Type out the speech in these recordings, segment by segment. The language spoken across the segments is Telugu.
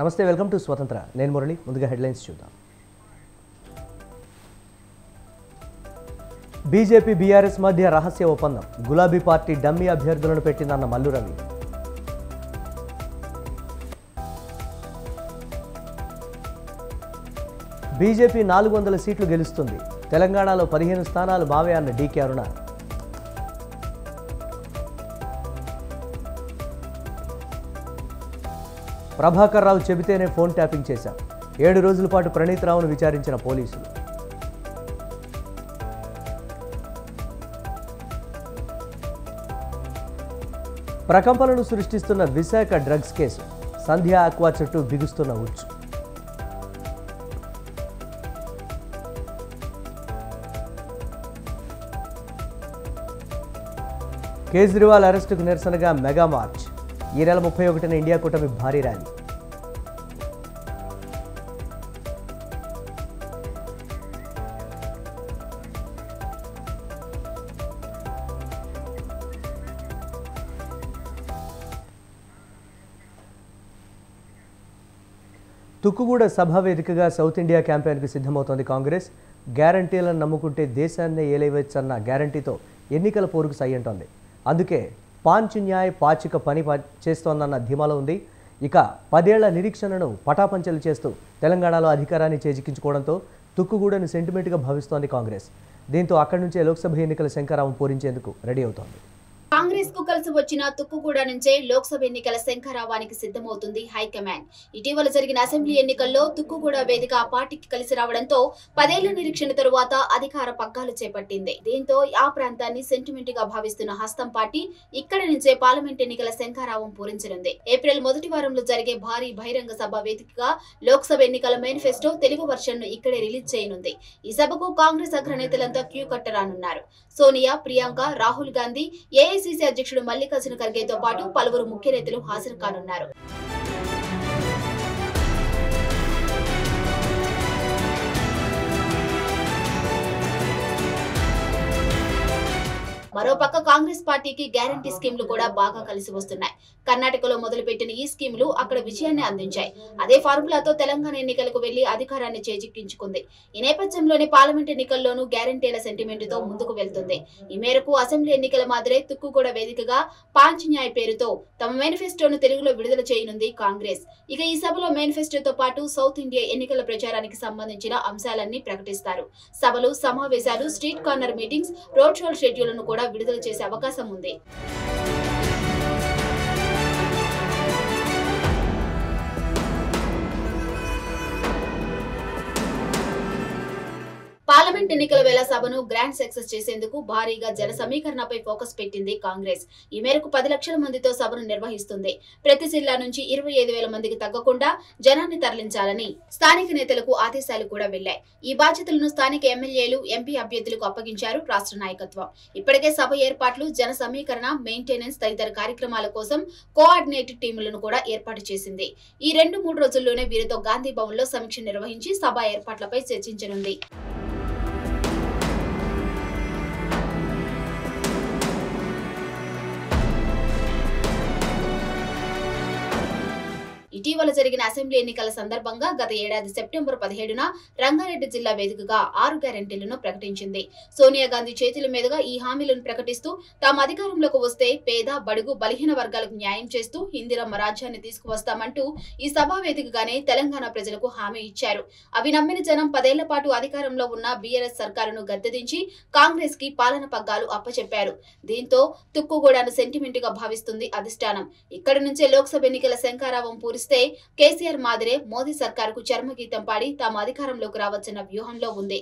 నమస్తే, వెల్కమ్ టు స్వతంత్ర. నేను మురళి. ముందుగా హెడ్లైన్స్ చూద్దాం. బీజేపీ బీఆర్ఎస్ మధ్య రహస్య ఒప్పందం. గులాబీ పార్టీ డమ్మీ అభ్యర్థులను పెట్టిందన్న మల్లు రవి. బీజేపీ 400 సీట్లు గెలుస్తుంది. తెలంగాణలో 15 స్థానాలు మావే అన్న డీకే అరుణ. ప్రభాకర్ రావు చెబితేనే ఫోన్ ట్యాపింగ్ చేశాం. 7 రోజుల పాటు ప్రణీత్ రావును విచారించిన పోలీసులు. ప్రకంపనలు సృష్టిస్తున్న విశాఖ డ్రగ్స్ కేసు. సంధ్యా ఆక్వా చుట్టూ బిగుస్తున్న ఉచ్చు. కేజ్రీవాల్ అరెస్టుకు నిరసనగా మెగా మార్చ్. ఈ నెల 31న ఇండియా కూటమి భారీ ర్యాలీ. తుక్కుగూడ సభ వేదికగా సౌత్ ఇండియా క్యాంపెయిన్కు సిద్ధమవుతోంది కాంగ్రెస్. గ్యారంటీలను నమ్ముకుంటే దేశాన్నే ఏలేవచ్చన్న గ్యారంటీతో ఎన్నికల పోరుకు సై అంటోంది. అందుకే పాంచ్ న్యాయ్ పాచిక పని చేస్తోందన్న ధీమాలో ఉంది. ఇక 10 ఏళ్ల నిరీక్షణను పటాపంచలు చేస్తూ తెలంగాణలో అధికారాన్ని చేజిక్కించుకోవడంతో తుక్కుగూడను సెంటిమెంట్గా భావిస్తోంది కాంగ్రెస్. దీంతో అక్కడి నుంచే లోక్సభ ఎన్నికల శంఖారావం పూరించేందుకు రెడీ అవుతోంది. కాంగ్రెస్ కు కలిసి వచ్చిన తుక్కుగూడ నుంచే లోక్సభ ఎన్నికల శంఖారావానికి సిద్ధమవుతుంది హైకమాండ్. ఇటీవల జరిగిన అసెంబ్లీ ఎన్నికల్లో తుక్కుగూడ వేదిక ఆ పార్టీకి కలిసి రావడంతో 10 ఏళ్ల నిరీక్షణ తరువాత అధికార పగ్గాలు చేపట్టింది. దీంతో ఆ ప్రాంతాన్ని సెంటిమెంట్ గా భావిస్తున్న హస్తం పార్టీ ఇక్కడి నుంచే పార్లమెంట్ ఎన్నికల శంఖారావం పూరించనుంది. ఏప్రిల్ మొదటి వారంలో జరిగే భారీ బహిరంగ సభ వేదికగా లోక్సభ ఎన్నికల మేనిఫెస్టో తెలుగు వర్షన్ ను ఇక్కడే రిలీజ్ చేయనుంది. ఈ సభకు కాంగ్రెస్ అగ్రనేతలంతా క్యూ కట్టరానున్నారు. సోనియా, ప్రియాంక, రాహుల్ గాంధీ, ఏఐసీసీ అధ్యక్షుడు మల్లికార్జున ఖర్గేతో పాటు పలువురు ముఖ్య నేతలు హాజరు కానున్నారు. మరోపక్క కాంగ్రెస్ పార్టీకి గ్యారంటీ స్కీమ్లు కూడా బాగా కలిసి వస్తున్నాయి. కర్ణాటకలో మొదలుపెట్టిన ఈ స్కీములు అక్కడ విజయాన్ని అందించాయి. అదే ఫార్ములాతో తెలంగాణ ఎన్నికలకు వెళ్లి అధికారాన్ని చేజిక్కించుకుంది. ఈ నేపథ్యంలోనే పార్లమెంట్ ఎన్నికల్లోనూ గ్యారంటీల సెంటిమెంట్ తో ముందుకు వెళ్తుంది. ఈ మేరకు అసెంబ్లీ ఎన్నికల మాదిరే తుక్కుగూడ వేదికగా పాంచ్ న్యాయ్ పేరుతో తమ మేనిఫెస్టోను తెలుగులో విడుదల చేయనుంది కాంగ్రెస్. ఇక ఈ సభలో మేనిఫెస్టోతో పాటు సౌత్ ఇండియా ఎన్నికల ప్రచారానికి సంబంధించిన అంశాలన్నీ ప్రకటిస్తారు. సభలు, సమావేశాలు, street corner meetings, road show షెడ్యూల్ను కూడా విడుదల చేసే అవకాశం ఉంది. పార్లమెంట్ ఎన్నికల వేళ సభను గ్రాండ్ సక్సెస్ చేసేందుకు భారీగా జన సమీకరణపై ఫోకస్ పెట్టింది కాంగ్రెస్. ఈ మేరకు 10 లక్షల మందితో సభను నిర్వహిస్తుంది. ప్రతి జిల్లా నుంచి 25,000 మందికి తగ్గకుండా జనాన్ని తరలించాలని స్థానిక నేతలకు ఆదేశాలు కూడా వెళ్లాయి. ఈ బాధ్యతలను స్థానిక ఎమ్మెల్యేలు, ఎంపీ అభ్యర్థులకు అప్పగించారు రాష్ట్ర నాయకత్వం. ఇప్పటికే సభ ఏర్పాట్లు, జన సమీకరణ, మెయింటెనెన్స్ తదితర కార్యక్రమాల కోసం కోఆర్డినేటెడ్ టీములను కూడా ఏర్పాటు చేసింది. ఈ 2-3 రోజుల్లోనే వీరితో గాంధీ భవన్ లో సమీక్ష నిర్వహించి సభ ఏర్పాట్లపై చర్చించనుంది. ఇటీవల జరిగిన అసెంబ్లీ ఎన్నికల సందర్భంగా గత ఏడాది సెప్టెంబర్ 17న రంగారెడ్డి జిల్లా వేదికగా 6 గ్యారెంటీలను ప్రకటించింది. సోనియా గాంధీ చేతుల మీదుగా ఈ హామీలను ప్రకటిస్తూ తాము అధికారంలోకి వస్తే పేద, బడుగు, బలహీన వర్గాలకు న్యాయం చేస్తూ ఇందిరమ్మ రాజ్యాన్ని తీసుకువస్తామంటూ ఈ సభా వేదికగానే తెలంగాణ ప్రజలకు హామీ ఇచ్చారు. అవి నమ్మిన జనం 10 ఏళ్ల పాటు అధికారంలో ఉన్న బీఆర్ఎస్ సర్కారును గద్దెదించి కాంగ్రెస్ కి పాలన పగ్గాలు అప్పచెప్పారు. దీంతో తుక్కుగూడను సెంటిమెంట్ గా భావిస్తుంది అధిష్టానం. ఇక్కడి నుంచే లోక్సభ ఎన్నికల శంఖారావం పూరిస్తే కేసీఆర్ మాదిరే మోదీ సర్కారుకు చర్మగీతం పాడి తాము అధికారంలోకి రావచ్చన్న వ్యూహంలో ఉంది.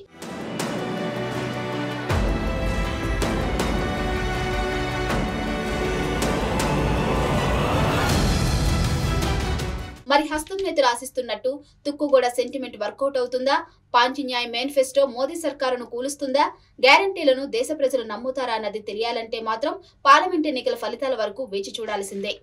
మరి హస్తం నేతలు ఆశిస్తున్నట్టు తుక్కుగూడ సెంటిమెంట్ వర్కౌట్ అవుతుందా? పాంచ్ న్యాయ్ మేనిఫెస్టో మోదీ సర్కారును కూలుస్తుందా? గ్యారంటీలను దేశ ప్రజలు నమ్ముతారా అన్నది తెలియాలంటే మాత్రం పార్లమెంట్ ఎన్నికల ఫలితాల వరకు వేచి చూడాల్సిందే.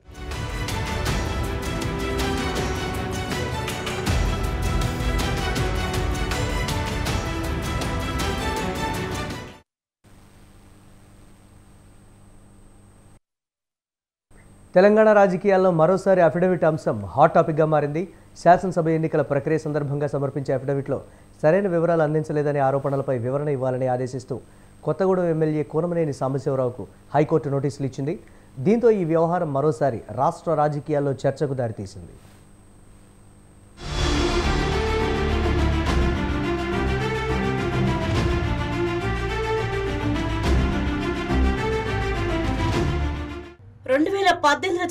తెలంగాణ రాజకీయాల్లో మరోసారి అఫిడవిట్ అంశం హాట్ టాపిక్గా మారింది. శాసనసభ ఎన్నికల ప్రక్రియ సందర్భంగా సమర్పించే అఫిడవిట్లో సరైన వివరాలు అందించలేదనే ఆరోపణలపై వివరణ ఇవ్వాలని ఆదేశిస్తూ కొత్తగూడెం ఎమ్మెల్యే కూనమనేని సాంబశివరావుకు హైకోర్టు నోటీసులు ఇచ్చింది. దీంతో ఈ వ్యవహారం మరోసారి రాష్ట్ర రాజకీయాల్లో చర్చకు దారితీసింది.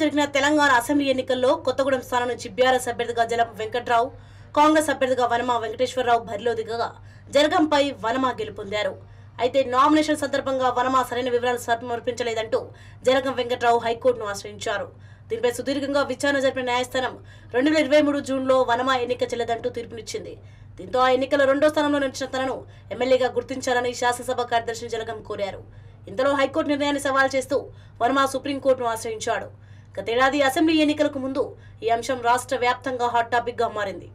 జరిగిన తెలంగాణ అసెంబ్లీ ఎన్నికల్లో కొత్తగూడెం స్థానం నుంచి బీఆర్ఎస్ అభ్యర్థిగా జలగం వెంకట్రావు, కాంగ్రెస్ అభ్యర్థిగా వనమా వెంకటేశ్వరరావు బరిలో దిగగా జలగంపై వనమా గెలుపొందారు. అయితే నామినేషన్ సందర్భంగా వనమా సరైన వివరాలు సమర్పించలేదంటూ జలగం వెంకట్రావు హైకోర్టును ఆశ్రయించారు. దీనిపై సుదీర్ఘంగా విచారణ జరిపిన న్యాయస్థానం 2023 జూన్లో వనమా ఎన్నిక చెల్లదంటూ తీర్పునిచ్చింది. దీంతో ఆ ఎన్నికల రెండో స్థానంలో నిలిచిన తనను ఎమ్మెల్యేగా గుర్తించాలని శాసనసభ కార్యదర్శి జలగం కోరారు. ఇంతలో హైకోర్టు నిర్ణయాన్ని సవాల్ చేస్తూ వనమా సుప్రీంకోర్టును ఆశ్రయించాడు. గతేడాది అసెంబ్లీ ఎన్నికలకు ముందు ఈ అంశం రాష్ట్ర వ్యాప్తంగా హాట్ టాపిక్ గా మారింది.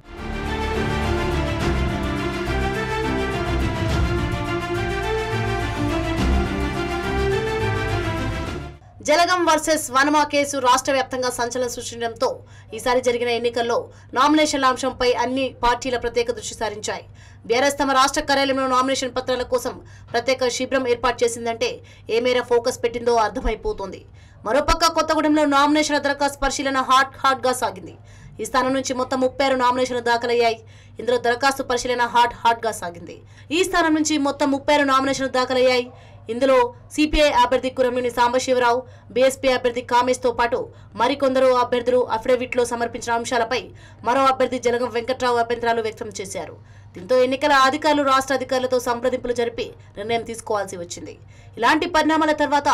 జలగం వర్సెస్ వనమా కేసు రాష్ట్ర వ్యాప్తంగా సంచలనం సృష్టించడంతో ఈసారి జరిగిన ఎన్నికల్లో నామినేషన్ల అంశంపై అన్ని పార్టీల ప్రత్యేక దృష్టి సారించాయి. బీఆర్ఎస్ తమ రాష్ట్ర కార్యాలయంలో నామినేషన్ పత్రాల కోసం ప్రత్యేక శిబిరం ఏర్పాటు చేసిందంటే ఏ మేర ఫోకస్ పెట్టిందో అర్థమైపోతుంది. మరోపక్క కొత్తగూడెంలో నామినేషన్ల దరఖాస్తు పరిశీలన హాట్ గా సాగింది. ఈ స్థానం నుంచి మొత్తం 36 నామినేషన్లు దాఖలయ్యాయి. ఇందులో దరఖాస్తు పరిశీలన హాట్ గా సాగింది. ఈ స్థానం నుంచి మొత్తం 36 నామినేషన్లు దాఖలయ్యాయి. ఇందులో సిపిఐ అభ్యర్థి కూనమనేని సాంబశివరావు, బీఎస్పీ అభ్యర్థి కామేష్ తో పాటు మరికొందరు అభ్యర్థులు అఫిడవిట్లో సమర్పించిన అంశాలపై మరో అభ్యర్థి జలగం వెంకట్రావు అభ్యంతరాలు వ్యక్తం చేశారు. దీంతో ఎన్నికల అధికారులు రాష్ట్ర అధికారులతో సంప్రదింపులు జరిపి నిర్ణయం తీసుకోవాల్సి వచ్చింది. ఇలాంటి పరిణామాల తర్వాత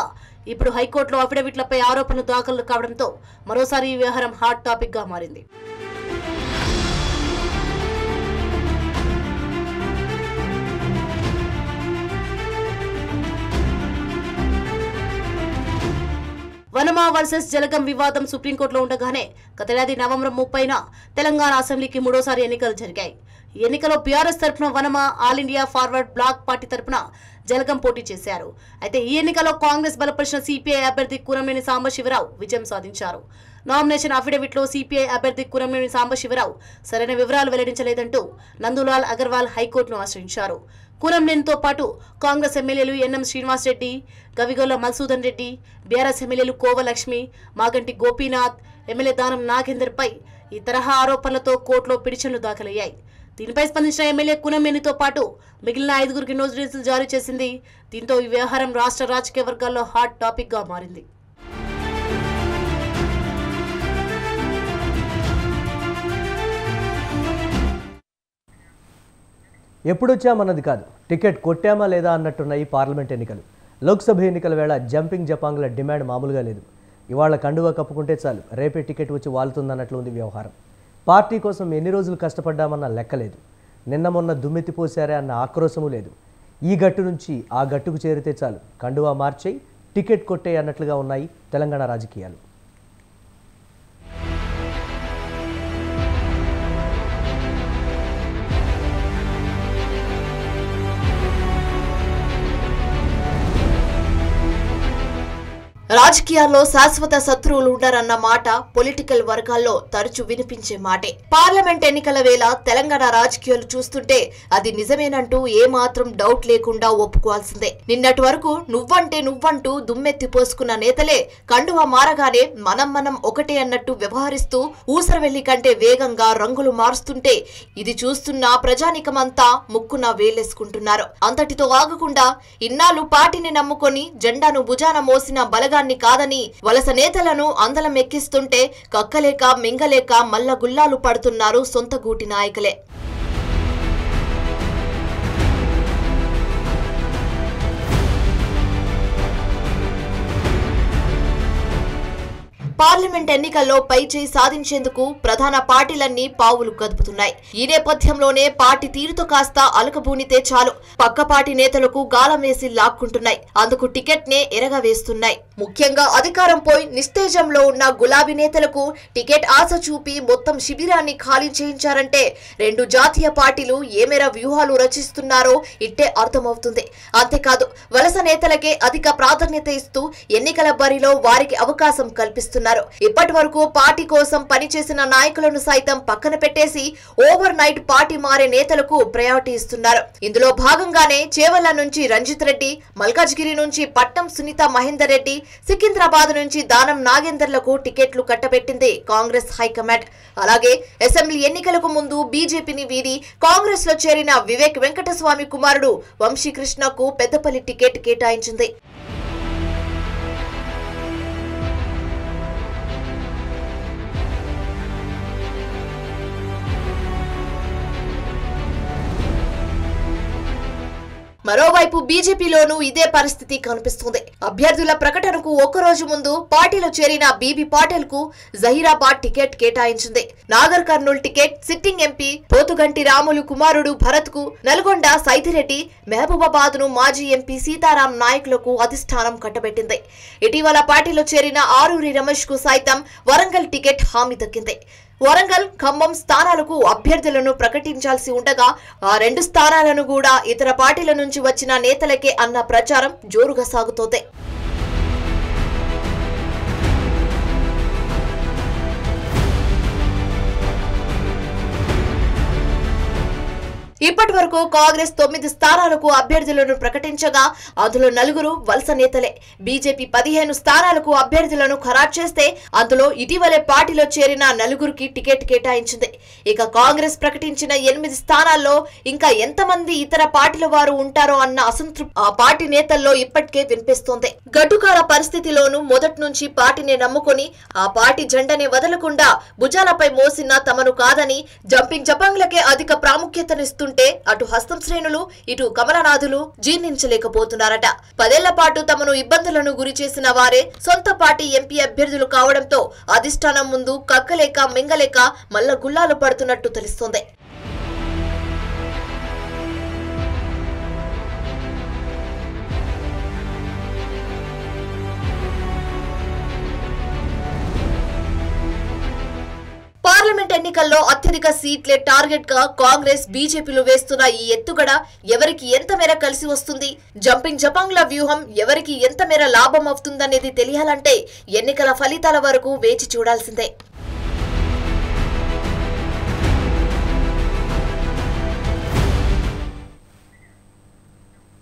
ఇప్పుడు హైకోర్టులో అఫిడవిట్లపై ఆరోపణలు దాఖలు కావడంతో మరోసారి ఈ వ్యవహారం హాట్ టాపిక్ గా మారింది. వనమా వర్సెస్ జలగం వివాదం సుప్రీంకోర్టులో ఉండగానే గతేడాది నవంబర్ 30న తెలంగాణ అసెంబ్లీకి మూడోసారి ఎన్నికలు జరిగాయి. ఈ ఎన్నికలో బీఆర్ఎస్ తరఫున వనమా, ఆల్ ఇండియా ఫార్వర్డ్ బ్లాక్ పార్టీ తరఫున జలగం పోటీ చేశారు. అయితే ఈ ఎన్నికలో కాంగ్రెస్ బలపరిచిన సిపిఐ అభ్యర్థి కూనమనేని సాంబశివరావు విజయం సాధించారు. నామినేషన్ అఫిడవిట్లో సిపిఐ అభ్యర్థి కూనమనేని సాంబశివరావు సరైన వివరాలు వెల్లడించలేదంటూ నందులాల్ అగర్వాల్ హైకోర్టును ఆశ్రయించారు. కూనమనేనితో పాటు కాంగ్రెస్ ఎమ్మెల్యేలు ఎన్ఎం శ్రీనివాస్ రెడ్డి, గవిగొల్ల మల్సూదన్ రెడ్డి, బీఆర్ఎస్ ఎమ్మెల్యేలు కోవలక్ష్మి, మాగంటి గోపీనాథ్, ఎమ్మెల్యే దానం నాగేందర్ పై ఈ తరహా ఆరోపణలతో కోర్టులో పిటిషన్లు దాఖలయ్యాయి. దీనిపై స్పందించిన ఎమ్మెల్యే కూనమనేనితో పాటు మిగిలిన 5గురికి నోటీసులు జారీ చేసింది. దీంతో ఈ వ్యవహారం రాష్ట్ర రాజకీయ వర్గాల్లో హాట్ టాపిక్ గా మారింది. ఎప్పుడొచ్చామన్నది కాదు, టికెట్ కొట్టామా లేదా అన్నట్టున్నాయి పార్లమెంట్ ఎన్నికలు. లోక్సభ ఎన్నికల వేళ జంపింగ్ జపాంగ్ల డిమాండ్ మామూలుగా లేదు. ఇవాళ కండువా కప్పుకుంటే చాలు, రేపే టికెట్ వచ్చి వాలుతుందన్నట్లు ఉంది వ్యవహారం. పార్టీ కోసం ఎన్ని రోజులు కష్టపడ్డామన్న లెక్కలేదు. నిన్న మొన్న దుమ్మెత్తిపోసారే అన్న ఆక్రోశము లేదు. ఈ గట్టు నుంచి ఆ గట్టుకు చేరితే చాలు, కండువా మార్చేయి, టికెట్ కొట్టే అన్నట్లుగా ఉన్నాయి తెలంగాణ రాజకీయాలు. రాజకీయాల్లో శాశ్వత శత్రువులు ఉండరన్న మాట పొలిటికల్ వర్గాల్లో తరచు వినిపించే మాటే. పార్లమెంట్ ఎన్నికల వేళ తెలంగాణ రాజకీయాలు చూస్తుంటే అది నిజమేనంటూ ఏమాత్రం డౌట్ లేకుండా ఒప్పుకోవాల్సిందే. నిన్నటి వరకు నువ్వంటూ దుమ్మెత్తి పోసుకున్న నేతలే కండువా మారగానే మనం ఒకటే అన్నట్టు వ్యవహరిస్తూ ఊసరవెల్లి కంటే వేగంగా రంగులు మారుస్తుంటే ఇది చూస్తున్న ప్రజానికమంతా ముక్కున వేలేసుకుంటున్నారు. అంతటితో ఆగకుండా ఇన్నాళ్లు పార్టీని నమ్ముకొని జెండాను భుజాన మోసిన బలగా కాదని వలస నేతలను అందలం ఎక్కిస్తుంటే కక్కలేక మింగలేక మల్ల గుల్లాలు పడుతున్నారు సొంత గూటి నాయకులే. పార్లమెంట్ ఎన్నికల్లో పైచేయి సాధించేందుకు ప్రధాన పార్టీలన్నీ పావులు కదుపుతున్నాయి. ఈ నేపథ్యంలోనే పార్టీ తీరుతో కాస్త అలకబూనితే చాలు, పక్క పార్టీ నేతలకు గాలం వేసి లాక్కుంటున్నాయి. అందుకు టికెట్ నే ఎరగవేస్తున్నాయి. ముఖ్యంగా అధికారం పోయి నిస్తేజంలో ఉన్న గులాబీ నేతలకు టికెట్ ఆశ చూపి మొత్తం శిబిరాన్ని ఖాళీ చేయించారంటే రెండు జాతీయ పార్టీలు ఏమేర వ్యూహాలు రచిస్తున్నారో ఇట్టే అర్థమవుతుంది. అంతేకాదు వలస నేతలకే అధిక ప్రాధాన్యత ఇస్తూ ఎన్నికల బరిలో వారికి అవకాశం కల్పిస్తున్నారు. చేస్తున్నారు. ఇప్పటి వరకు పార్టీ కోసం పనిచేసిన నాయకులను సైతం పక్కన పెట్టేసి ఓవర్ నైట్ పార్టీ మారే నేతలకు ప్రయారిటీ ఇస్తున్నారు. ఇందులో భాగంగానే చేవెళ్ల నుంచి రంజిత్ రెడ్డి, మల్కాజ్గిరి నుంచి పట్నం సునీత మహేందర్ రెడ్డి, సికింద్రాబాద్ నుంచి దానం నాగేందర్లకు టికెట్లు కట్టబెట్టింది కాంగ్రెస్ హైకమాండ్. అలాగే అసెంబ్లీ ఎన్నికలకు ముందు బీజేపీని వీడి కాంగ్రెస్ లో చేరిన వివేక్ వెంకటస్వామి కుమారుడు వంశీకృష్ణకు పెద్దపల్లి టికెట్ కేటాయించింది. మరోవైపు బీజేపీలోనూ ఇదే పరిస్థితి కనిపిస్తుంది. అభ్యర్థుల ప్రకటనకు ఒక్కరోజు ముందు పార్టీలో చేరిన బీబీ పాటిల్ కు జహీరాబాద్ టికెట్ కేటాయించింది. Nagar Kurnool ticket sitting MP Pothuganti Ramulu కుమారుడు భరత్ కు, నల్గొండ సైదిరెడ్డి, మహబూబాబాద్ ను మాజీ ఎంపీ సీతారాం నాయకులకు అధిష్టానం కట్టబెట్టింది. ఇటీవల పార్టీలో చేరిన ఆరూరి రమేష్ కు సైతం వరంగల్ టికెట్ హామీ దక్కింది. వరంగల్, ఖమ్మం స్థానాలకు అభ్యర్థులను ప్రకటించాల్సి ఉండగా ఆ 2 స్థానాలను కూడా ఇతర పార్టీల నుంచి వచ్చిన నేతలకే అన్న ప్రచారం జోరుగా సాగుతోంది. ఇప్పటి వరకు కాంగ్రెస్ 9 స్థానాలకు అభ్యర్థులను ప్రకటించగా అందులో 4 వలస నేతలే. బీజేపీ 15 స్థానాలకు అభ్యర్థులను ఖరారు చేస్తే అందులో ఇటీవలే పార్టీలో చేరిన 4కి టికెట్ కేటాయించింది. ఇక కాంగ్రెస్ ప్రకటించిన 8 స్థానాల్లో ఇంకా ఎంతమంది ఇతర పార్టీల వారు ఉంటారో అన్న అసంతృప్తి ఆ పార్టీ నేతల్లో ఇప్పటికే వినిపిస్తోంది. గడ్డుకాల పరిస్థితిలోనూ మొదటి నుంచి పార్టీని నమ్ముకొని ఆ పార్టీ జెండాని వదలకుండా భుజాలపై మోసిన తమను కాదని జంపింగ్ జపాంగ్లకే అధిక ప్రాముఖ్యతనిస్తూ అటు హస్తం శ్రేణులు, ఇటు కమలనాథులు జీర్ణించలేకపోతున్నారట. 10 ఏళ్ల పాటు తమను ఇబ్బందులను గురి చేసిన వారే సొంత పార్టీ ఎంపీ అభ్యర్థులు కావడంతో అధిష్టానం ముందు కక్కలేక మింగలేక మల్ల గుల్లాలు పడుతున్నట్టు తెలుస్తోంది. పార్లమెంట్ ఎన్నికల్లో అత్యధిక సీట్లే టార్గెట్ గా కాంగ్రెస్, బీజేపీలు వేస్తున్న ఈ ఎత్తుగడ ఎవరికి ఎంత మేర కలిసి వస్తుంది, జంపింగ్ జపాంగ్ల వ్యూహం ఎవరికి ఎంత మేర లాభం అవుతుందనేది తెలియాలంటే ఎన్నికల ఫలితాల వరకు వేచి చూడాల్సిందే.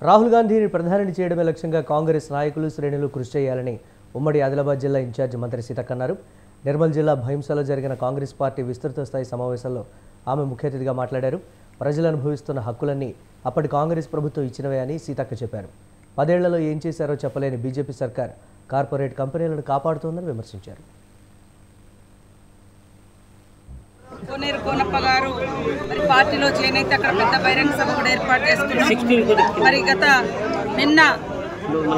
రాహుల్ గాంధీని ప్రధాని చేయడమే లక్ష్యంగా కాంగ్రెస్ నాయకులు, శ్రేణులు కృషి చేయాలని ఉమ్మడి ఆదిలాబాద్ జిల్లా ఇన్ఛార్జి మంత్రి సీతక్క అన్నారు. నిర్మల్ జిల్లా భైంసాలో జరిగిన కాంగ్రెస్ పార్టీ విస్తృత స్థాయి సమావేశంలో ఆమె ముఖ్య అతిథిగా మాట్లాడారు. ప్రజలు అనుభవిస్తున్న హక్కులన్నీ అప్పటి కాంగ్రెస్ ప్రభుత్వం ఇచ్చినవే అని సీతక్క చెప్పారు. 10 ఏళ్లలో ఏం చేశారో చెప్పలేని బీజేపీ సర్కార్ కార్పొరేట్ కంపెనీలను కాపాడుతోందని విమర్శించారు. కోనేరు కోనప్ప గారు మరి పార్టీలో జాయిన్ అయితే అక్కడ పెద్ద బహిరంగ సభ కూడా ఏర్పాటు చేసుకున్నాం. మరి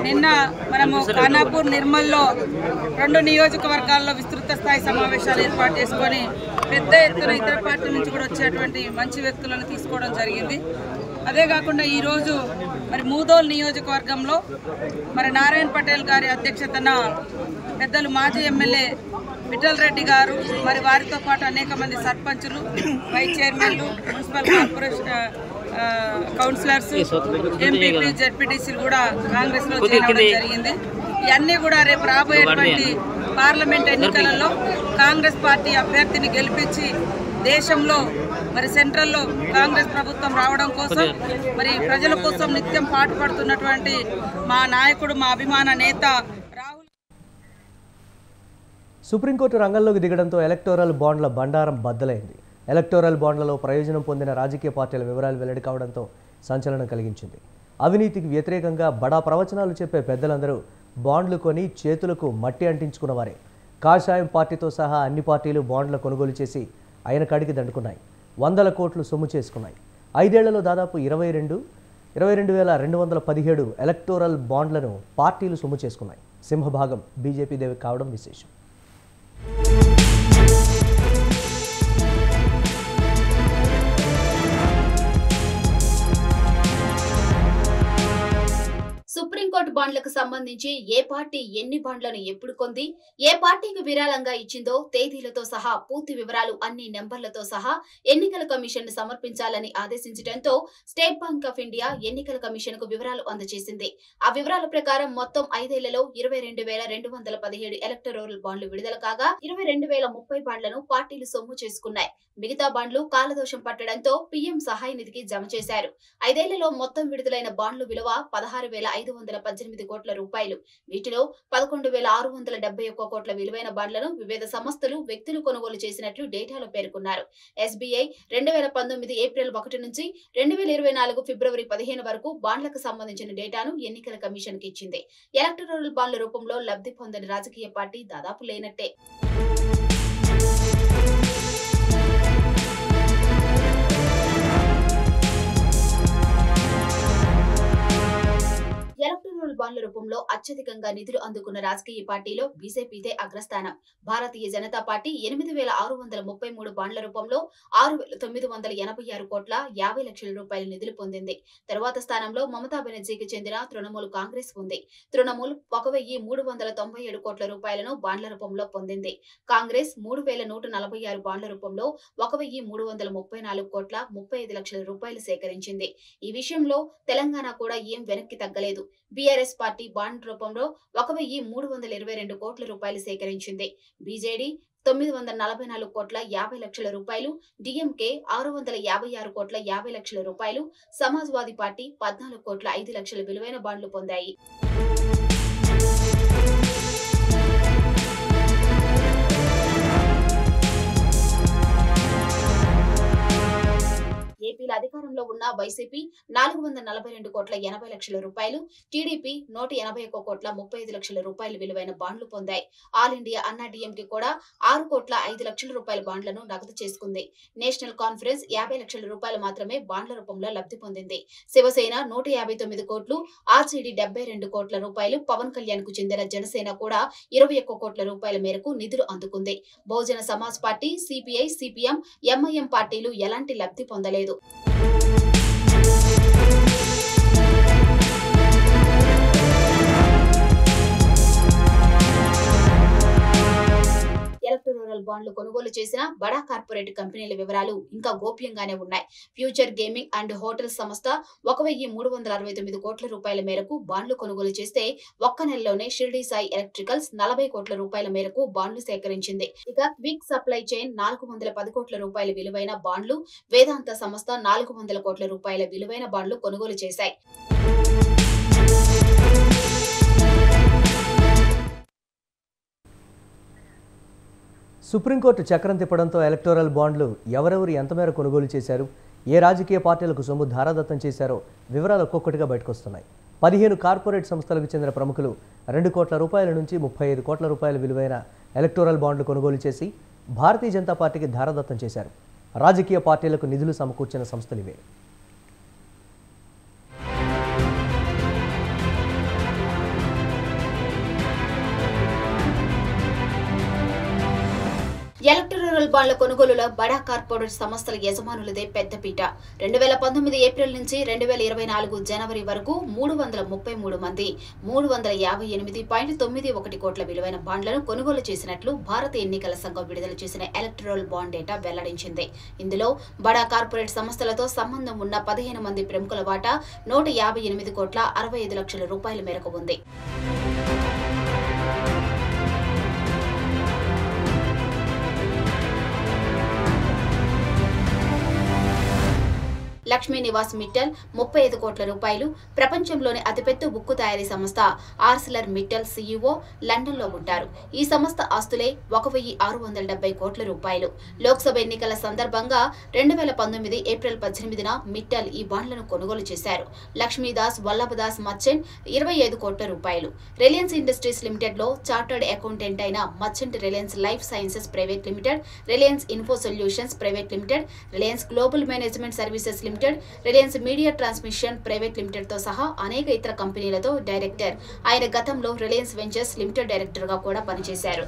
నిన్న మనము ఖానాపూర్, నిర్మల్లో 2 నియోజకవర్గాల్లో విస్తృత స్థాయి సమావేశాలు ఏర్పాటు చేసుకొని పెద్ద ఎత్తున ఇతర పార్టీల నుంచి కూడా వచ్చేటువంటి మంచి వ్యక్తులను తీసుకోవడం జరిగింది. అదే కాకుండా ఈరోజు మరి మూదోల్ నియోజకవర్గంలో మరి నారాయణ పటేల్ గారి అధ్యక్షతన పెద్దలు మాజీ ఎమ్మెల్యే విఠల్ రెడ్డి గారు, మరి వారితో పాటు అనేక మంది సర్పంచులు, వైస్ చైర్మన్లు, మున్సిపల్ కార్పొరేషన్ కౌన్సిలర్స్, ఎంపీపీ, జెడ్పీటీసీలు కూడా కాంగ్రెస్ లో చేరడం జరిగింది. ఇవన్నీ కూడా రేపు రాబోయేటువంటి పార్లమెంట్ ఎన్నికలలో కాంగ్రెస్ పార్టీ అభ్యర్థిని గెలిపించి దేశంలో మరి సెంట్రల్లో కాంగ్రెస్ ప్రభుత్వం రావడం కోసం మరి ప్రజల కోసం నిత్యం పాటుపడుతున్నటువంటి మా నాయకుడు, మా అభిమాన నేత రాహుల్. సుప్రీంకోర్టు రంగంలోకి దిగడంతో ఎలక్టోరల్ బాండ్ల బండారం బద్దలైంది. ఎలక్టోరల్ బాండ్లలో ప్రయోజనం పొందిన రాజకీయ పార్టీల వివరాలు వెల్లడి కావడంతో సంచలనం కలిగించింది. అవినీతికి వ్యతిరేకంగా బడా ప్రవచనాలు చెప్పే పెద్దలందరూ బాండ్లు కొని చేతులకు మట్టి అంటించుకున్నవారే. కాషాయం పార్టీతో సహా అన్ని పార్టీలు బాండ్ల కొనుగోలు చేసి ఆయన కాడికి దండుకున్నాయి. 100 కోట్లు సొమ్ము చేసుకున్నాయి. 5 ఏళ్లలో దాదాపు 22,217 ఎలక్టోరల్ బాండ్లను పార్టీలు సొమ్ము చేసుకున్నాయి. సింహభాగం బీజేపీ దేవి కావడం విశేషం. సుప్రీంకోర్టు బాండ్లకు సంబంధించి ఏ పార్టీ ఎన్ని బాండ్లను ఎప్పుడు కొంది, ఏ పార్టీకి విరాళంగా ఇచ్చిందో తేదీలతో సహా పూర్తి వివరాలు అన్ని నెంబర్లతో సహా ఎన్నికల కమిషన్ సమర్పించాలని ఆదేశించడంతో స్టేట్ బ్యాంక్ ఆఫ్ ఇండియా ఎన్నికల కమిషన్ కు వివరాలు అందజేసింది. ఆ వివరాల ప్రకారం మొత్తం 5 ఏళ్లలో 22,217 ఎలక్టోరల్ బాండ్లు విడుదల కాగా 22,030 బాండ్లను పార్టీలు సొమ్ము చేసుకున్నాయి. మిగతా బాండ్లు కాలదోషం పట్టడంతో పీఎం సహాయ నిధికి జమ చేశారు. 5 ఏళ్లలో మొత్తం విడుదలైన బాండ్లు విలువ 16,518 కోట్ల రూపాయలు. వీటిలో 11,671 కోట్ల విలువైన బాండ్లను వివిధ సంస్థలు, వ్యక్తులు కొనుగోలు చేసినట్లు డేటాలో పేర్కొన్నారు. ఎస్బీఐ 2019 ఏప్రిల్ 1 నుంచి 2024 ఫిబ్రవరి 15 వరకు బాండ్లకు సంబంధించిన డేటాను ఎన్నికల కమిషన్ కి ఇచ్చింది. ఎలక్టోరల్ బాండ్ల రూపంలో లబ్ధి పొందని రాజకీయ పార్టీ దాదాపు లేనట్టే. ఎలక్టోరల్ బాండ్ల రూపంలో అత్యధికంగా నిధులు అందుకున్న రాజకీయ పార్టీలో బీజేపీదే అగ్రస్థానం. భారతీయ జనతా పార్టీ 8,633 బాండ్ల రూపంలో 6,986 కోట్ల 50 లక్షల రూపాయల నిధులు పొందింది. తరువాత స్థానంలో మమతా బెనర్జీకి చెందిన తృణమూల్ కాంగ్రెస్ ఉంది. తృణమూల్ 1,397 కోట్ల రూపాయలను బాండ్ల రూపంలో పొందింది. కాంగ్రెస్ 3,146 బాండ్ల రూపంలో 1,334 కోట్ల 35 లక్షల రూపాయలు సేకరించింది. ఈ విషయంలో తెలంగాణ కూడా ఏం వెనక్కి తగ్గలేదు. బీఆర్ఎస్ పార్టీ బాండ్ రూపంలో 1,322 కోట్ల రూపాయలు సేకరించింది. బీజేడీ 944 కోట్ల 50 లక్షల రూపాయలు, డీఎంకే 656 కోట్ల 50 లక్షల రూపాయలు, సమాజ్వాదీ పార్టీ 14 కోట్ల 5 లక్షల విలువైన బాండ్లు పొందాయి. ఏపీలో అధికారంలో ఉన్న వైసీపీ 442 కోట్ల 80 లక్షల రూపాయలు, టీడీపీ 181 కోట్ల 35 లక్షల రూపాయలు విలువైన బాండ్లు పొందాయి. ఆల్ ఇండియా అన్నా డీఎంకే కూడా 6 కోట్ల 5 లక్షల రూపాయల బాండ్లను నగదు చేసుకుంది. నేషనల్ కాన్ఫరెన్స్ 50 లక్షల రూపాయలు మాత్రమే బాండ్ల రూపంలో లబ్ధి పొందింది. శివసేన 159 కోట్లు, ఆర్జేడీ 72 కోట్ల రూపాయలు, పవన్ కళ్యాణ్ కు చెందిన జనసేన కూడా 21 కోట్ల రూపాయల మేరకు నిధులు అందుకుంది. Bahujan Samaj party, CPI, CPM, MIM పార్టీలు ఎలాంటి లబ్ధి పొందలేదు. ఎలక్టోరల్ బాండ్లు కొనుగోలు చేసిన బడా కార్పొరేట్ కంపెనీల వివరాలు ఇంకా గోప్యంగానే ఉన్నాయి. ఫ్యూచర్ గేమింగ్ అండ్ హోటల్ సంస్థ 1,369 కోట్ల రూపాయల మేరకు బాండ్లు కొనుగోలు చేస్తే ఒక్క నెలలోనే షిర్డీ సాయి ఎలక్ట్రికల్స్ 40 కోట్ల రూపాయల మేరకు బాండ్లు సేకరించింది. ఇక క్విక్ సప్లై చైన్ 410 కోట్ల రూపాయల విలువైన బాండ్లు, వేదాంత సంస్థ 400 కోట్ల రూపాయల విలువైన బాండ్లు కొనుగోలు చేశాయి. సుప్రీంకోర్టు చక్రం తిప్పడంతో ఎలక్టోరల్ బాండ్లు ఎవరెవరు ఎంతమేర కొనుగోలు చేశారు, ఏ రాజకీయ పార్టీలకు సొమ్ము ధారాదత్తం చేశారో వివరాలు ఒక్కొక్కటిగా బయటకొస్తున్నాయి. 15 కార్పొరేట్ సంస్థలకు చెందిన ప్రముఖులు 2 కోట్ల రూపాయల నుంచి 35 కోట్ల రూపాయల విలువైన ఎలక్టోరల్ బాండ్లు కొనుగోలు చేసి భారతీయ జనతా పార్టీకి ధారాదత్తం చేశారు. రాజకీయ పార్టీలకు నిధులు సమకూర్చిన సంస్థలు ఇవే. ఎలక్టోరల్ బాండ్ల కొనుగోలులో బడా కార్పొరేట్ సంస్థల యజమానులదే పెద్దపీట. 2019 ఏప్రిల్ నుంచి 2024 జనవరి వరకు 333 మంది 358.91 కోట్ల విలువైన బాండ్లను కొనుగోలు చేసినట్లు భారత ఎన్నికల సంఘం విడుదల చేసిన ఎలక్టోరల్ బాండ్ డేటా వెల్లడించింది. ఇందులో బడా కార్పొరేట్ సంస్థలతో సంబంధం ఉన్న 15 మంది ప్రముఖుల వాటా 158 కోట్ల 65 లక్షల రూపాయల మేరకు ఉంది. లక్ష్మీ నివాస్ మిట్టల్ 35 కోట్ల రూపాయలు, ప్రపంచంలోని అతిపెద్ద ఉక్కు తయారీ సంస్థ ఆర్సిలర్ మిట్టల్ సీఈఓ లండన్ లో ఉంటారు. ఈ సంస్థ ఆస్తులే 1,670 కోట్ల రూపాయలు. లోక్సభ ఎన్నికల సందర్భంగా 2019 ఏప్రిల్ 18న మిట్టల్ ఈ బాండ్లను కొనుగోలు చేశారు. లక్ష్మీదాస్ వల్లభదాస్ మర్చెంట్ 25 కోట్ల రూపాయలు. రిలయన్స్ ఇండస్ట్రీస్ లిమిటెడ్ లో చార్టర్డ్ అకౌంటెంట్ అయిన merchant Reliance life sciences private limited, Reliance info solutions private limited, Reliance global management services limited, Reliance media transmission private limited తో సహా అనేక ఇతర కంపెనీలతో డైరెక్టర్. ఆయన గతంలో రిలయన్స్ వెంచర్స్ లిమిటెడ్ డైరెక్టర్ గా కూడా పనిచేశారు.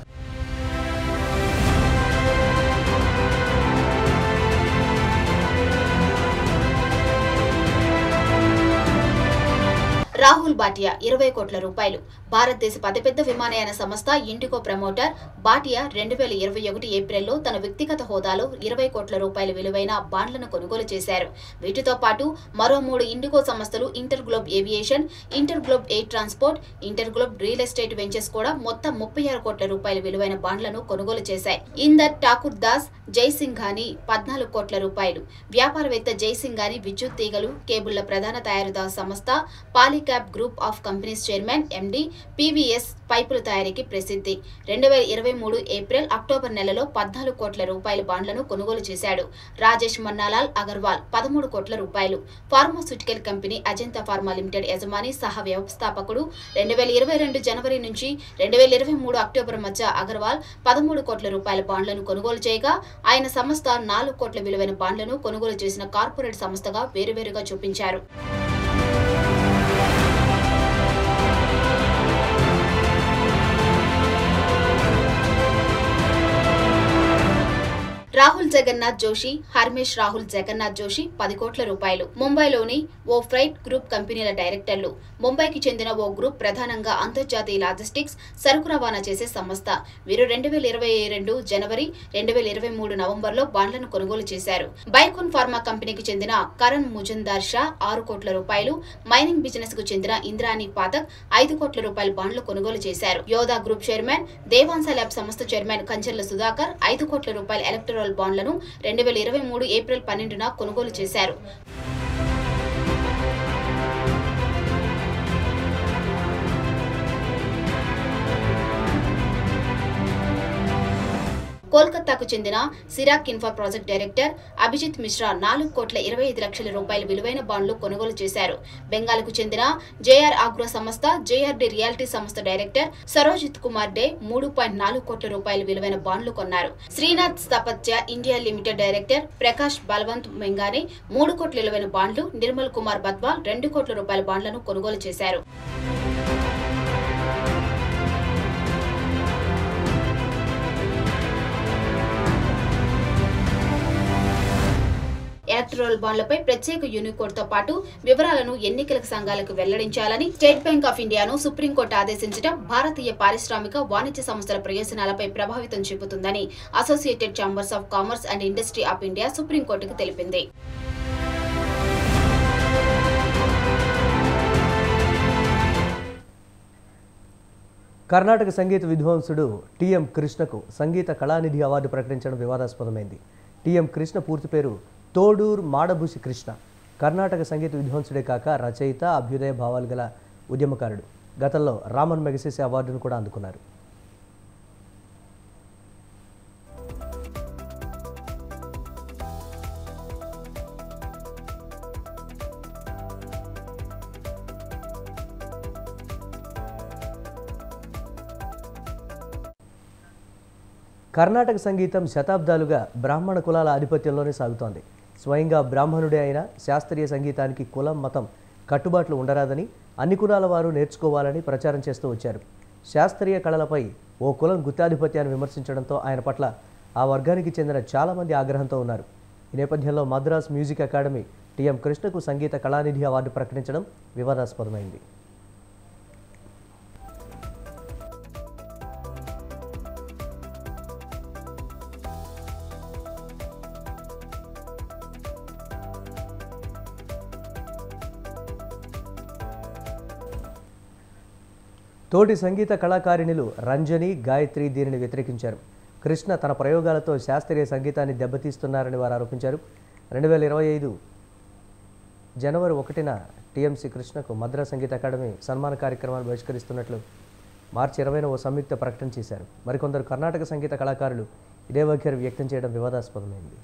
రాహుల్ భాటియా 20 కోట్ల రూపాయలు. భారతదేశ అతిపెద్ద విమానయాన సంస్థ ఇండిగో ప్రమోటర్ భాటియా 2021 ఏప్రిల్లో తన వ్యక్తిగత హోదాలో 20 కోట్ల రూపాయల విలువైన బాండ్లను కొనుగోలు చేశారు. వీటితో పాటు మరో 3 ఇండిగో సంస్థలు inter globe aviation, inter globe air transport, inter globe real estate ventures కూడా మొత్తం 36 కోట్ల రూపాయల విలువైన బాండ్లను కొనుగోలు చేశాయి. ఇందర్ ఠాకూర్ దాస్ జైసింఘాని 14 కోట్ల రూపాయలు. వ్యాపారవేత్త జైసింఘాని విద్యుత్ తీగలు, కేబుళ్ల ప్రధాన తయారీదారు సంస్థ Polycab group of companies chairman MD, PVS పైపుల తయారీకి ప్రసిద్ధి. 2023 ఏప్రిల్ అక్టోబర్ నెలలో 14 కోట్ల రూపాయల బాండ్లను కొనుగోలు చేశాడు. రాజేష్ మన్నాలాల్ అగర్వాల్ 13 కోట్ల రూపాయలు. Pharmaceutical company Ajanta pharma limited యజమాని సహ వ్యవస్థాపకుడు. 2022 జనవరి నుంచి 2023 అక్టోబర్ మధ్య అగర్వాల్ 13 కోట్ల రూపాయల బాండ్లను కొనుగోలు చేయగా ఆయన సంస్థ 4 కోట్ల విలువైన బాండ్లను కొనుగోలు చేసిన కార్పొరేట్ సంస్థగా వేరువేరుగా చూపించారు. రాహుల్ జగన్నాథ్ జోషి, హర్మేష్ రాహుల్ జగన్నాథ్ జోషి 10 కోట్ల రూపాయలు. ముంబైలోని ఓ ఫ్రైట్ గ్రూప్ కంపెనీల డైరెక్టర్లు. ముంబైకి చెందిన ఓ గ్రూప్ ప్రధానంగా అంతర్జాతీయ లాజిస్టిక్స్, సరుకు రవాణా చేసే సంస్థ. వీరు 2022 జనవరి, 2023 నవంబర్లో బాండ్లను కొనుగోలు చేశారు. బైకోన్ ఫార్మా కంపెనీకి చెందిన కరణ్ ముజుందార్ షా 6 కోట్ల రూపాయలు, మైనింగ్ బిజినెస్ కు చెందిన ఇంద్రాణి పాఠక్ 5 కోట్ల రూపాయల బాండ్లు కొనుగోలు చేశారు. యోధా గ్రూప్ చైర్మన్, దేవాన్సా ల్యాబ్ సంస్థ చైర్మన్ కంచర్ల సుధాకర్ 5 కోట్ల రూపాయల ఎలక్టరల్ బాండ్లను 2023 ఏప్రిల్ 12న కొనుగోలు చేశారు. కోల్కతాకు చెందిన సిరాక్ ఇన్ఫా ప్రాజెక్ట్ డైరెక్టర్ అభిజిత్ మిశ్రా 4 కోట్ల 25 లక్షల రూపాయల విలువైన బాండ్లు కొనుగోలు చేశారు. బెంగాల్కు చెందిన జేఆర్ ఆగ్రో సంస్థ, జేఆర్డి రియాలిటీ సంస్థ డైరెక్టర్ సరోజిత్ కుమార్ డే 3.4 కోట్ల రూపాయల విలువైన బాండ్లు కొన్నారు. Srinath Sthapatya India limited director Prakash Balwant Mengane 3 కోట్ల విలువైన బాండ్లు, నిర్మల్ కుమార్ బద్వాల్ 2 కోట్ల రూపాయల బాండ్లను కొనుగోలు చేశారు. ఎలక్టరల్ బాండ్లపై ప్రత్యేక యూనికోడ్ తో పాటు వివరాలను ఎన్నికల సంఘాలకు వెల్లడించాలని స్టేట్ బ్యాంక్ ఆఫ్ ఇండియాను సుప్రీంకోర్టు ఆదేశించడం భారతీయ పారిశ్రామిక వాణిజ్య సంస్థల ప్రయోజనాలపై ప్రభావితం చూపుతుందని associated chambers of commerce and industry of India సుప్రీంకోర్టుకు తెలిపింది. కర్ణాటక సంగీత విద్వాంసుడు టిఎం కృష్ణకు సంగీత కళానిధి అవార్డు ప్రకటించడం వివాదాస్పదమైంది. టిఎం కృష్ణ పూర్తి పేరు తోడూర్ మాడభూషి కృష్ణ. కర్ణాటక సంగీత విద్వాంసుడే కాక రచయిత, అభ్యుదయ భావాలు గల ఉద్యమకారుడు. గతంలో రామన్ మెగసెసే అవార్డును కూడా అందుకున్నారు. కర్ణాటక సంగీతం శతాబ్దాలుగా బ్రాహ్మణ కులాల ఆధిపత్యంలోనే సాగుతోంది. స్వయంగా బ్రాహ్మణుడే అయిన శాస్త్రీయ సంగీతానికి కులం, మతం కట్టుబాట్లు ఉండరాదని, అన్ని కులాల వారు నేర్చుకోవాలని ప్రచారం చేస్తూ వచ్చారు. శాస్త్రీయ కళలపై ఓ కులం గుత్తాధిపత్యాన్ని విమర్శించడంతో ఆయన పట్ల ఆ వర్గానికి చెందిన చాలామంది ఆగ్రహంతో ఉన్నారు. ఈ నేపథ్యంలో మద్రాస్ మ్యూజిక్ అకాడమీ టిఎం కృష్ణకు సంగీత కళానిధి అవార్డు ప్రకటించడం వివాదాస్పదమైంది. తోటి సంగీత కళాకారిణులు రంజని, గాయత్రి దీనిని వ్యతిరేకించారు. కృష్ణ తన ప్రయోగాలతో శాస్త్రీయ సంగీతాన్ని దెబ్బతీస్తున్నారని వారు ఆరోపించారు. 2025 జనవరి 1న టీఎంసీ కృష్ణకు మద్రాస్ సంగీత అకాడమీ సన్మాన కార్యక్రమాన్ని బహిష్కరిస్తున్నట్లు మార్చి 20న ఓ సంయుక్త ప్రకటన చేశారు. మరికొందరు కర్ణాటక సంగీత కళాకారులు ఇదే వైఖరి వ్యక్తం చేయడం వివాదాస్పదమైంది.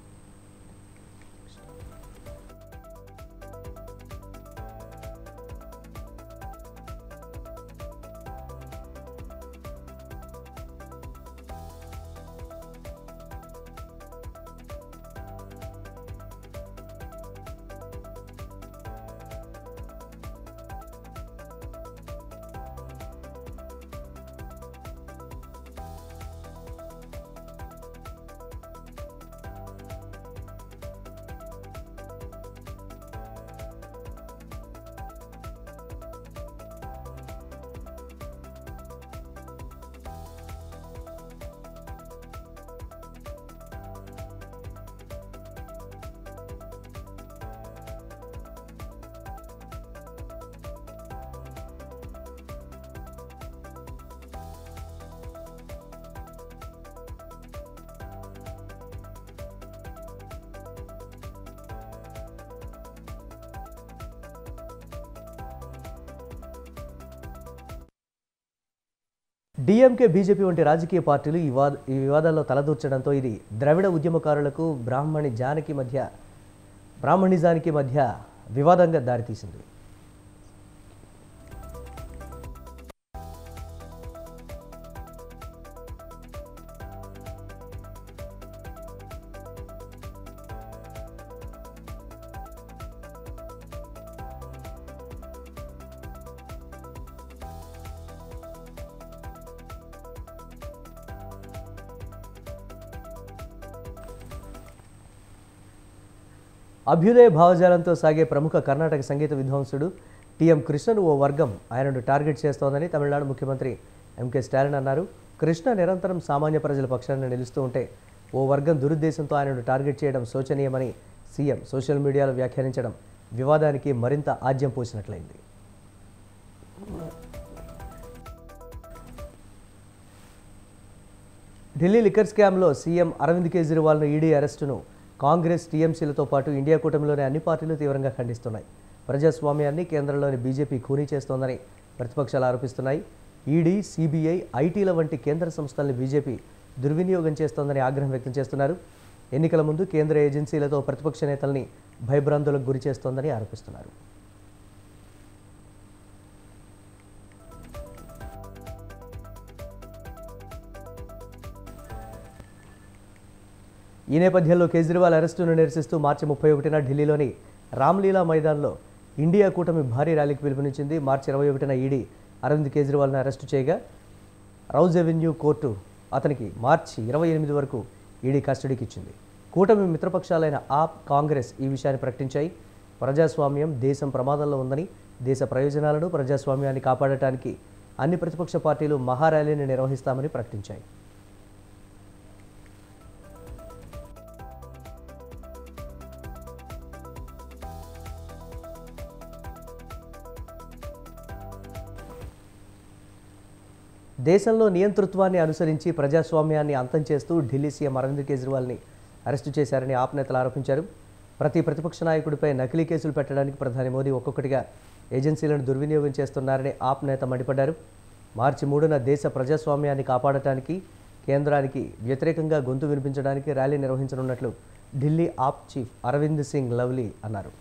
డిఎంకే బీజేపీ వంటి రాజకీయ పార్టీలు ఈ వివాదాల్లో తలదూర్చడంతో ఇది ద్రవిడ ఉద్యమకారులకు బ్రాహ్మణిజానికి మధ్య వివాదంగా దారితీసింది. అభ్యుదయ భావజాలంతో సాగే ప్రముఖ కర్ణాటక సంగీత విద్వాంసుడు టిఎం కృష్ణను ఓ వర్గం ఆయనను టార్గెట్ చేస్తోందని తమిళనాడు ముఖ్యమంత్రి ఎంకే స్టాలిన్ అన్నారు. కృష్ణ నిరంతరం సామాన్య ప్రజల పక్షాన నిలుస్తూ ఉంటే ఓ వర్గం దురుద్దేశంతో ఆయనను టార్గెట్ చేయడం శోచనీయమని సీఎం సోషల్ మీడియాలో వ్యాఖ్యానించడం వివాదానికి మరింత ఆజ్యం పోసినట్లయింది. ఢిల్లీ లిక్కర్ స్కామ్లో సీఎం అరవింద్ కేజ్రీవాల్ను ఈడీ అరెస్టును కాంగ్రెస్, టీఎంసీలతో పాటు ఇండియా కూటమిలోని అన్ని పార్టీలు తీవ్రంగా ఖండిస్తున్నాయి. ప్రజాస్వామ్యాన్ని కేంద్రంలోని బీజేపీ ఖూనీ చేస్తోందని ప్రతిపక్షాలు ఆరోపిస్తున్నాయి. ఈడీ, సిబిఐ, ఐటీల వంటి కేంద్ర సంస్థల్ని బీజేపీ దుర్వినియోగం చేస్తోందని ఆగ్రహం వ్యక్తం చేస్తున్నారు. ఎన్నికల ముందు కేంద్ర ఏజెన్సీలతో ప్రతిపక్ష నేతల్ని భయభ్రాంతులకు గురి చేస్తోందని ఆరోపిస్తున్నారు. ఈ నేపథ్యంలో కేజ్రీవాల్ అరెస్టును నిరసిస్తూ మార్చి 31న ఢిల్లీలోని రామ్లీలా మైదాన్లో ఇండియా కూటమి భారీ ర్యాలీకి పిలుపునిచ్చింది. మార్చి 21న ఈడీ అరవింద్ కేజ్రీవాల్ను అరెస్టు చేయగా రౌజ్ అవెన్యూ కోర్టు అతనికి మార్చి 28 వరకు ఈడీ కస్టడీకి ఇచ్చింది. కూటమి మిత్రపక్షాలైన ఆప్, కాంగ్రెస్ ఈ విషయాన్ని ప్రకటించాయి. ప్రజాస్వామ్యం, దేశం ప్రమాదంలో ఉందని, దేశ ప్రయోజనాలను, ప్రజాస్వామ్యాన్ని కాపాడటానికి అన్ని ప్రతిపక్ష పార్టీలు మహార్యాలీని నిర్వహిస్తామని ప్రకటించాయి. దేశంలో నియంతృత్వాన్ని అనుసరించి ప్రజాస్వామ్యాన్ని అంతం చేస్తూ ఢిల్లీ సీఎం అరవింద్ కేజ్రీవాల్ని అరెస్టు చేశారని ఆప్ నేతలు ఆరోపించారు. ప్రతి ప్రతిపక్ష నాయకుడిపై నకిలీ కేసులు పెట్టడానికి ప్రధాని మోదీ ఒక్కొక్కటిగా ఏజెన్సీలను దుర్వినియోగం చేస్తున్నారని ఆప్ నేత మండిపడ్డారు. మార్చి 3న దేశ ప్రజాస్వామ్యాన్ని కాపాడటానికి, కేంద్రానికి వ్యతిరేకంగా గొంతు వినిపించడానికి ర్యాలీ నిర్వహించనున్నట్లు ఢిల్లీ ఆప్ చీఫ్ అరవింద్ సింగ్ లవ్లీ అన్నారు.